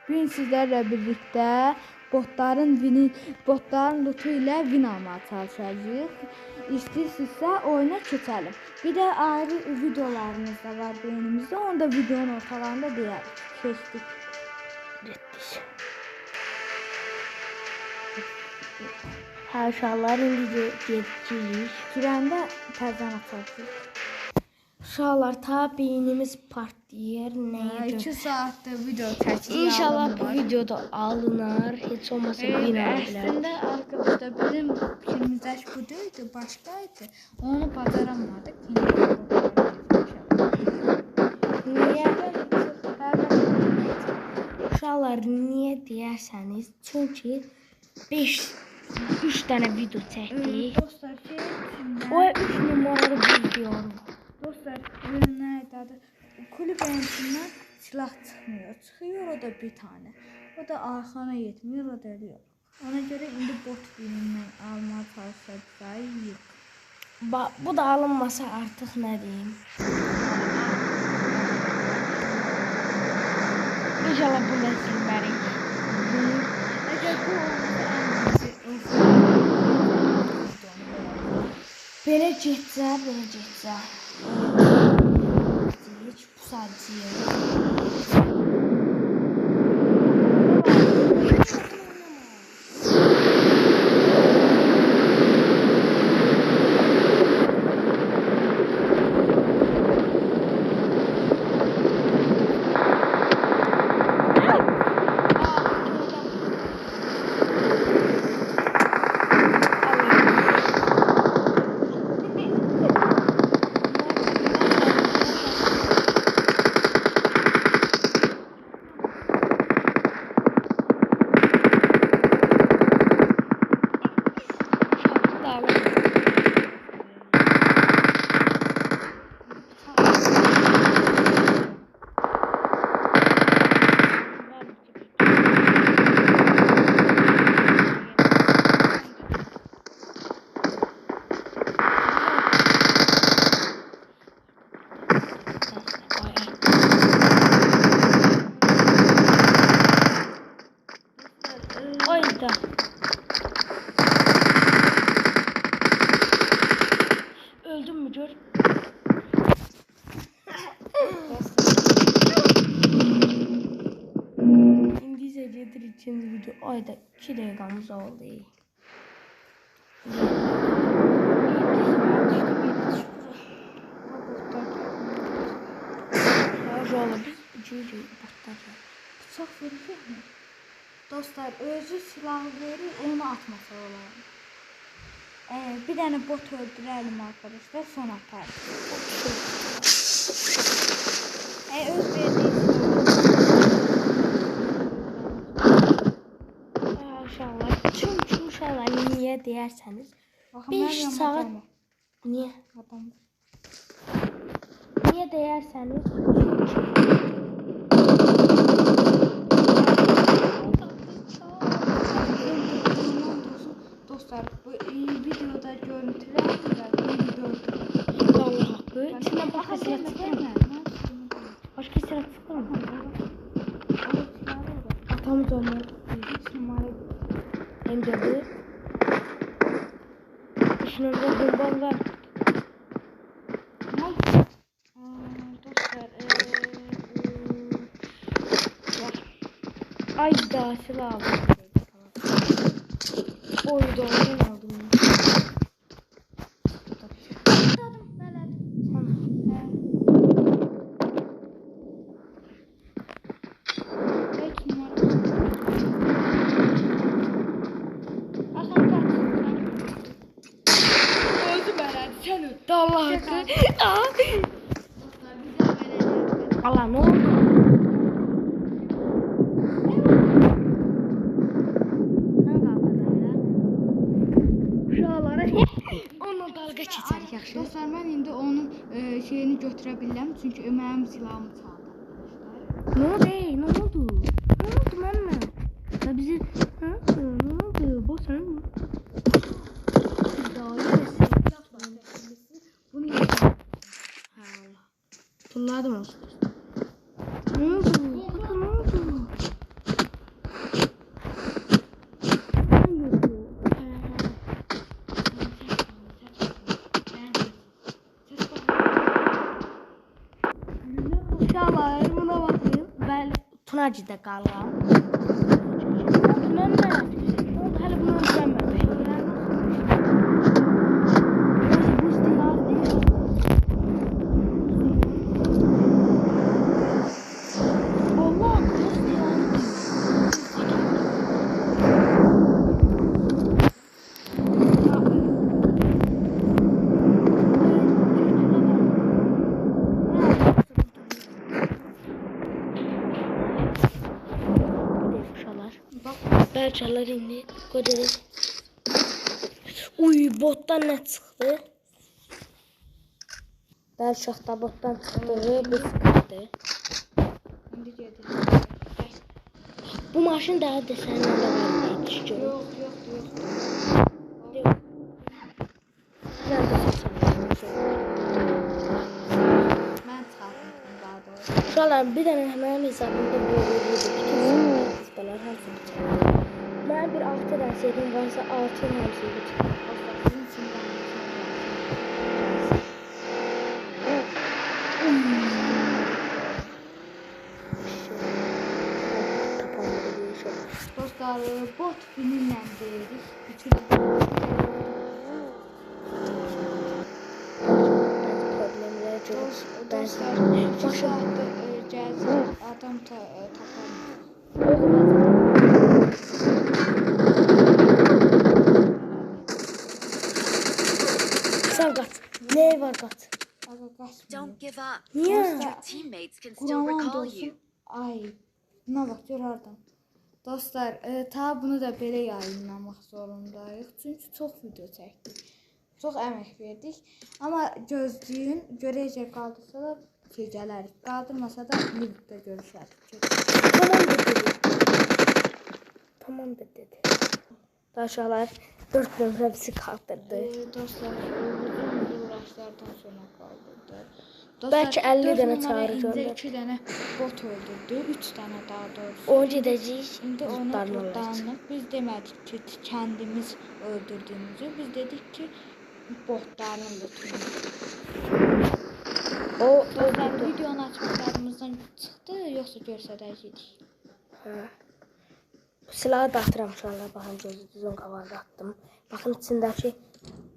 Bugün sizlerle birlikte botların lootu ile win almaya çalışacağız. İstəyirsinizsə oyuna keçelim. Bir de ayrı videolarımız da var beynimizde. Onu da videonun ortalarında deyərik. Keçdik. Her uşaqlar indi geçirik. Girəndə təzən açacağıq. Uşaqlar ta beynimiz partlayır. Nəyə 2 saatdir video çəkirik. İnşallah bu videoda alınır. Heç olmasa bir Əslində arkadaşlar bizim fikrimizdəki bu deyildi, başqaydı. Onu bacaramadık. Niyə? Uşaqlar niyə deyərsəniz? Çünki 3 dənə video çəkdik. Dostlar şey O 3 numaralı video. Dostlar neydi adı? Kulübenin içindən silah çıxmıyor. Çıxıyor o da bir tane. O da arxana yetmiyor, o da ölüyor. Ona göre indi bot filmindən almaya çalışacağıq. Bu da alınmasa artıq nə deyim? İnşallah bu da silmərik. Əgər bu olmasa Belə getsə. Heç bu sadəcə. Oyda. Öldüm mü gör? İngilizce gelir ikinci video. Ayda 2 dakikamız oldu. bıçaq verir mi? Dostlar özü silah verir, onu atmasa olar. Bir tane bot öldürelim arkadaşlar, son atar. Öz verdiği Uşaqlar, çünki uşaqlar niyə deyərsəniz 5 saat niyə deyərsəniz dostlar bu videoda görüntüler Allah haqqı içinə başqa silah çıxırmı? Başqa silah çıxırmı? Atamız olmalı. Emcadı. İşinizde bombam var. dostlar Ay da silah aldım. Oydu oyun aldım. Allah hakkı. Allah ne oldu? Uşaqlara onunla dalga keçərik yaxşı. Dostlar mən indi onun şeyini götürə bilirəm çünki mənim silahımı çaldı. Ne oldu? Ne oldu? Ne oldu mənim? Ya bizi ne oldu? Bu sen mi? Bunu yapalım. Fırladım olsun. Ne oldu? Bakın ne oldu? Tunacı'da kalan. Mehmet. Ne oldu? Hala bunu öğrenmedi. Bu istiyor değil. Allah Berçalar indi. Kocaeli. Uy bottan ne çıktı? Berçakta bottan çıktı. Bu sıkıntı. İndi gedir. Bu maşın daha desenli de var diye düşünüyorum. Yok. Ben de Mən çıxartmışdım daha doğrusu. Uşaqlar bir dənə mənim hesabımda böyle hesablar hamısını çəkdim. Mənim bir 6 dənə sevgim varsa 6 hamısını çəkdim. Sizin için dostlar, bot bininlə deyirik. Üçüncü dostlar, 2 saatdir gəlsin, adam tapamıyor. Sen kaç. Ne var kaç? Aga qaçmıyor. Don't give up. Niye? Your teammates can still Quraman recall olsun. you. Ay, buna bax, gör hardan. Dostlar, ta bunu da belə yayınlamaq zorundayıq. Çünki çox video çəkdik. Çox əmək verdik. Amma gözləyin, görəcək qaldırsa da gələrik. Qaldırmasa da linkdə görüşərik. Tamam da dedi. Aşağılar 4 gün hepsi kaldırdı. Dostlar, uzun uğraşlardan sonra qaldırdı. Belki 50 dənə çağrı göndər. 2 dənə bot öldürdü, 3 dənə daha doğrusu. O gedəcəyik. İndi onu Kurtarmalar. kurtarmaq. Biz demədik ki, kəndimiz öldürdüyümüzü. Biz dedik ki, botların lütfünü. Dostlar, videonun açmışlarımızdan çıxdı, yoxsa görsədəcəyik. Bu silahı da atıram uşaqlar. Baxın gözü düzün qabağında attım. Baxın içindəki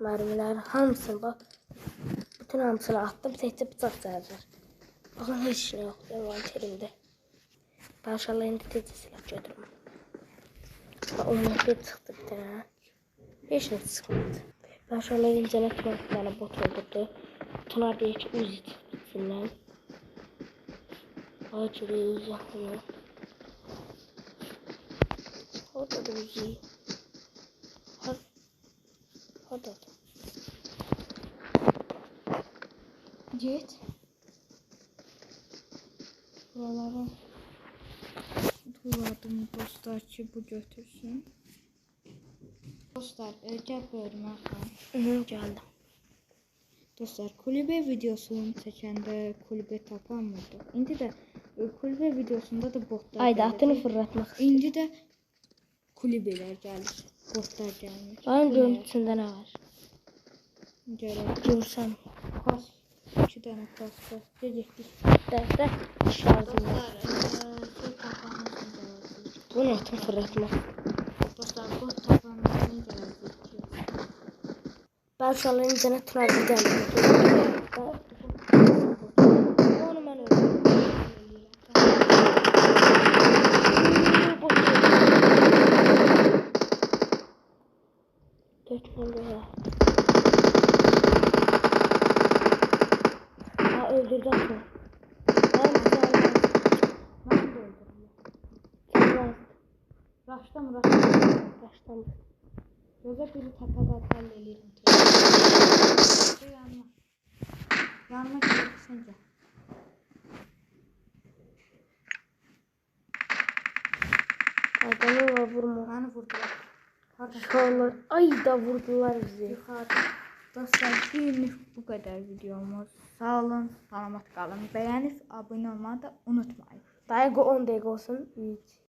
mərmilər hamısını bax. Bütün hamısını attım. Təkcə bıçaq çağırır. Baxın heç şey yox. Envanterimdə. Ben uşaqlar indi tezcə silah götürüm. Ondan bir çıxdı bir dənə. Heç nə çıxmadı. Ben uşaqlar incənə tutmaq bir dənə bot öldürdü. Tunar deyir ki Uzi çıxdı içindən. Acılı Uzi yaxını. Orada da Uzi. Orada da. Get. Buralara tulladım dostlar ki, bu götürsün. Dostlar, gəl bölümə baxalım. Gəldim. Dostlar, kulübə videosunu çəkəndə kulübə tapanmırdı. İndi də kulübə videosunda da botlar Ayda gəldi. atını fırlatmaq istəyir. İndi də kulübələr gəlir. Botlar gəlmir. Ayın görüntüsündə nə var? Gələk. Görsən. Pas. 2 dənə pas. Gedək. Dəftər şarjım var. Dostlar, şey tapanmasın gələcək. Bunu atını fırlatmaq. Dostlar, bot tapanmasın gələcək. Ben uşaqların incənə tunar bir dənə. Onu mən öldüm. Öldürdü atını. Mən də öldürürüm. Raştam. Gözə biri təpədə həll eləyirəm. Yanıma gəlirsən gəl. Adamı var vurma. Məni vurdular. Pardon. Uşaqlar. Ay da vurdular bizi. Yuxarı. Dostlar, bugünlük bu qədər videomuz. Sağ olun, salamat qalın. Bəyənib abunə olmağı da unutmayın. Daqiqə 10 dəqiqə olsun. 3